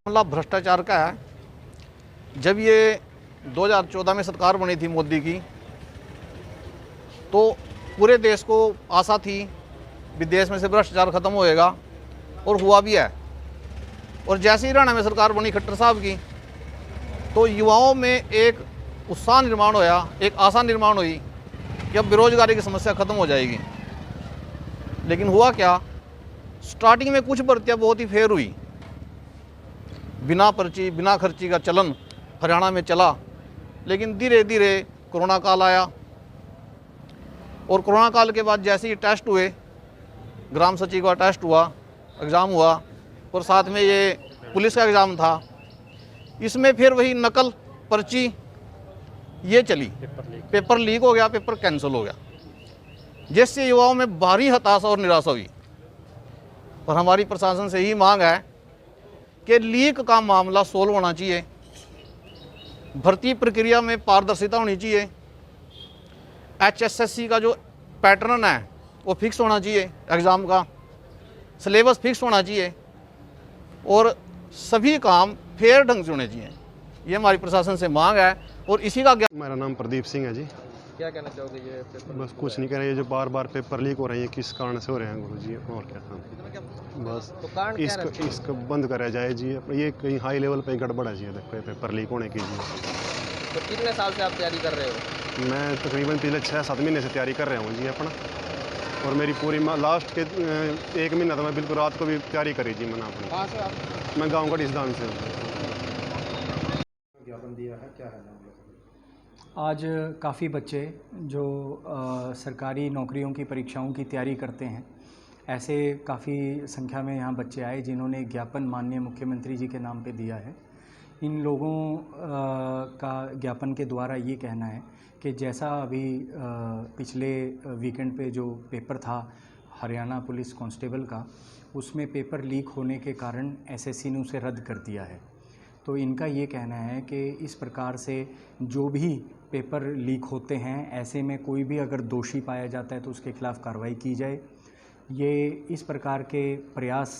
मामला भ्रष्टाचार का है। जब ये 2014 में सरकार बनी थी मोदी की, तो पूरे देश को आशा थी विदेश में से भ्रष्टाचार खत्म होएगा, और हुआ भी है। और जैसे ही हरियाणा में सरकार बनी खट्टर साहब की, तो युवाओं में एक उत्साह निर्माण होया, एक आशा निर्माण हुई कि अब बेरोजगारी की समस्या खत्म हो जाएगी। लेकिन हुआ क्या, स्टार्टिंग में कुछ भर्तियाँ बहुत ही फेयर हुई, बिना पर्ची बिना खर्ची का चलन हरियाणा में चला। लेकिन धीरे धीरे कोरोना काल आया, और कोरोना काल के बाद जैसे ही टेस्ट हुए, ग्राम सचिव का टेस्ट हुआ, एग्ज़ाम हुआ, और साथ में ये पुलिस का एग्ज़ाम था, इसमें फिर वही नकल पर्ची ये चली, पेपर लीक हो गया, पेपर कैंसिल हो गया, जिससे युवाओं में भारी हताशा और निराशा हुई। और हमारी प्रशासन से ही मांग है कि लीक का मामला सोल्व होना चाहिए, भर्ती प्रक्रिया में पारदर्शिता होनी चाहिए, HSSC का जो पैटर्न है वो फिक्स होना चाहिए, एग्ज़ाम का सिलेबस फिक्स होना चाहिए, और सभी काम फेयर ढंग से होने चाहिए। ये हमारी प्रशासन से मांग है। और इसी का मेरा नाम प्रदीप सिंह है जी। क्या कहना चाहोगे ये पेपर? बस कुछ नहीं कह रहे, ये जो बार बार पेपर लीक हो रहे हैं, किस कारण से हो रहे हैं गुरु जी, और क्या बस तो कारण क्या रहता है? इसको बंद कराया जाए जी। ये कहीं हाई लेवल पे गड़बड़ है जी, पेपर लीक होने की जी। तो कितने साल से आप तैयारी कर रहे हो? मैं तकरीबन पिछले 6-7 महीने से तैयारी कर रहा हूँ जी अपना, और मेरी पूरी लास्ट के 1 महीना तो मैं बिल्कुल रात को भी तैयारी करी जी मैंने अपनी। कहाँ से आप? मैं गाँव का डिसदान से हूँ। ज्ञापन दिया है, क्या है नाम? आज काफ़ी बच्चे जो सरकारी नौकरियों की परीक्षाओं की तैयारी करते हैं, ऐसे काफ़ी संख्या में यहाँ बच्चे आए जिन्होंने ज्ञापन माननीय मुख्यमंत्री जी के नाम पे दिया है। इन लोगों का ज्ञापन के द्वारा ये कहना है कि जैसा अभी पिछले वीकेंड पे जो पेपर था हरियाणा पुलिस कांस्टेबल का, उसमें पेपर लीक होने के कारण SSC ने उसे रद्द कर दिया है। तो इनका ये कहना है कि इस प्रकार से जो भी पेपर लीक होते हैं, ऐसे में कोई भी अगर दोषी पाया जाता है तो उसके खिलाफ़ कार्रवाई की जाए। ये इस प्रकार के प्रयास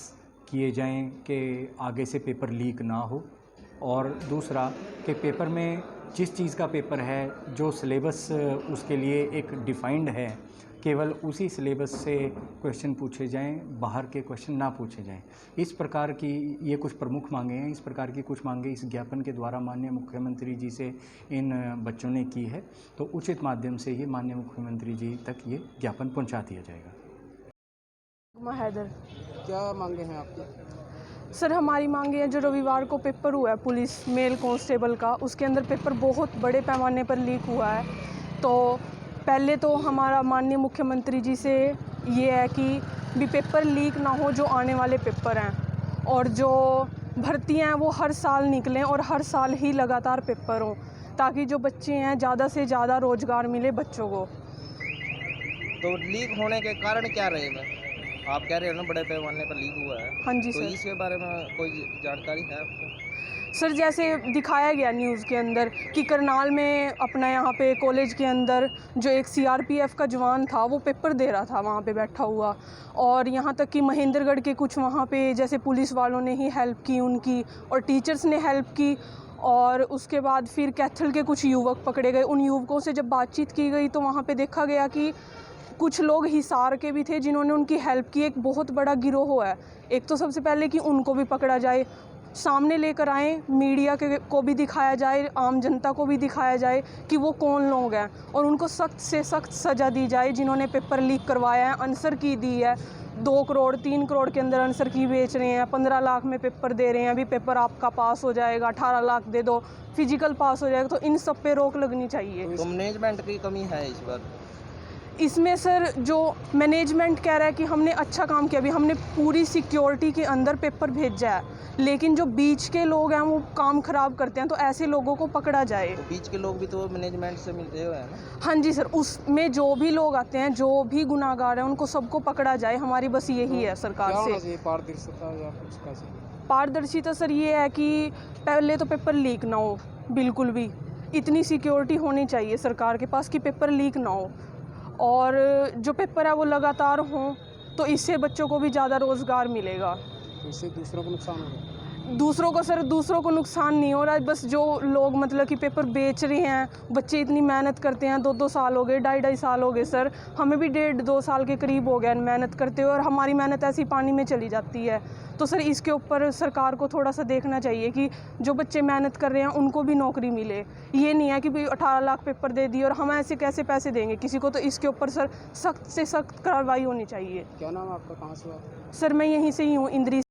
किए जाएं कि आगे से पेपर लीक ना हो, और दूसरा कि पेपर में जिस चीज़ का पेपर है, जो सिलेबस उसके लिए एक डिफाइंड है, केवल उसी सिलेबस से क्वेश्चन पूछे जाएं, बाहर के क्वेश्चन ना पूछे जाएं। इस प्रकार की ये कुछ प्रमुख मांगे हैं। इस प्रकार की कुछ मांगे इस ज्ञापन के द्वारा माननीय मुख्यमंत्री जी से इन बच्चों ने की है, तो उचित माध्यम से ये माननीय मुख्यमंत्री जी तक ये ज्ञापन पहुंचा दिया जाएगा। हैदर, क्या मांगे हैं आपकी? सर हमारी मांगे हैं, जो रविवार को पेपर हुआ है पुलिस मेल कांस्टेबल का, उसके अंदर पेपर बहुत बड़े पैमाने पर लीक हुआ है। तो पहले तो हमारा माननीय मुख्यमंत्री जी से ये है कि भी पेपर लीक ना हो, जो आने वाले पेपर हैं, और जो भर्तियाँ हैं वो हर साल निकलें और हर साल ही लगातार पेपर हों, ताकि जो बच्चे हैं ज़्यादा से ज़्यादा रोज़गार मिले बच्चों को। तो लीक होने के कारण क्या रहेगा? आप कह रहे हो ना बड़े पैमाने पर लीक हुआ है। हाँ जी तो सर। इसके बारे में कोई जानकारी है आपको? सर जैसे दिखाया गया न्यूज़ के अंदर कि करनाल में अपना यहाँ पे कॉलेज के अंदर जो एक CRPF का जवान था, वो पेपर दे रहा था वहाँ पे बैठा हुआ, और यहाँ तक कि महेंद्रगढ़ के कुछ वहाँ पे जैसे पुलिस वालों ने ही हेल्प की उनकी, और टीचर्स ने हेल्प की। और उसके बाद फिर कैथल के कुछ युवक पकड़े गए। उन युवकों से जब बातचीत की गई तो वहाँ पे देखा गया कि कुछ लोग हिसार के भी थे जिन्होंने उनकी हेल्प की। एक बहुत बड़ा गिरोह है। एक तो सबसे पहले कि उनको भी पकड़ा जाए, सामने लेकर आएँ, मीडिया को भी दिखाया जाए, आम जनता को भी दिखाया जाए कि वो कौन लोग हैं, और उनको सख्त से सख्त सज़ा दी जाए जिन्होंने पेपर लीक करवाया है, आंसर की दी है। 2 करोड़ 3 करोड़ के अंदर आंसर की बेच रहे हैं, 15 लाख में पेपर दे रहे हैं, अभी पेपर आपका पास हो जाएगा, 18 लाख दे दो, फिजिकल पास हो जाएगा। तो इन सब पे रोक लगनी चाहिए। तो मैनेजमेंट की कमी है इस बार? इसमें सर जो मैनेजमेंट कह रहा है कि हमने अच्छा काम किया, अभी हमने पूरी सिक्योरिटी के अंदर पेपर भेजा है, लेकिन जो बीच के लोग हैं वो काम ख़राब करते हैं, तो ऐसे लोगों को पकड़ा जाए। तो बीच के लोग भी तो मैनेजमेंट से मिलते हुए हैं ना? हाँ जी सर, उसमें जो भी लोग आते हैं, जो भी गुनाहगार हैं, उनको सबको पकड़ा जाए। हमारी बस यही है सरकार से। पारदर्शिता या कुछ कैसे? पारदर्शिता सर ये है कि पहले तो पेपर लीक ना हो, बिल्कुल भी इतनी सिक्योरिटी होनी चाहिए सरकार के पास कि पेपर लीक ना हो, और जो पेपर है वो लगातार हों, तो इससे बच्चों को भी ज़्यादा रोज़गार मिलेगा। तो इससे दूसरों को नुकसान होगा? दूसरों को सर, दूसरों को नुकसान नहीं हो रहा है, बस जो लोग मतलब कि पेपर बेच रहे हैं, बच्चे इतनी मेहनत करते हैं, 2-2 साल हो गए, 2.5 साल हो गए सर, हमें भी 1.5-2 साल के करीब हो गया मेहनत करते हुए, और हमारी मेहनत ऐसी पानी में चली जाती है। तो सर इसके ऊपर सरकार को थोड़ा सा देखना चाहिए कि जो बच्चे मेहनत कर रहे हैं उनको भी नौकरी मिले। ये नहीं है कि भाई 18 लाख पेपर दे दिए और हम ऐसे कैसे पैसे देंगे किसी को, तो इसके ऊपर सर सख्त से सख्त कार्रवाई होनी चाहिए। क्या नाम है आपका, कहाँ से हो आप? सर मैं यहीं से ही हूँ, इंद्री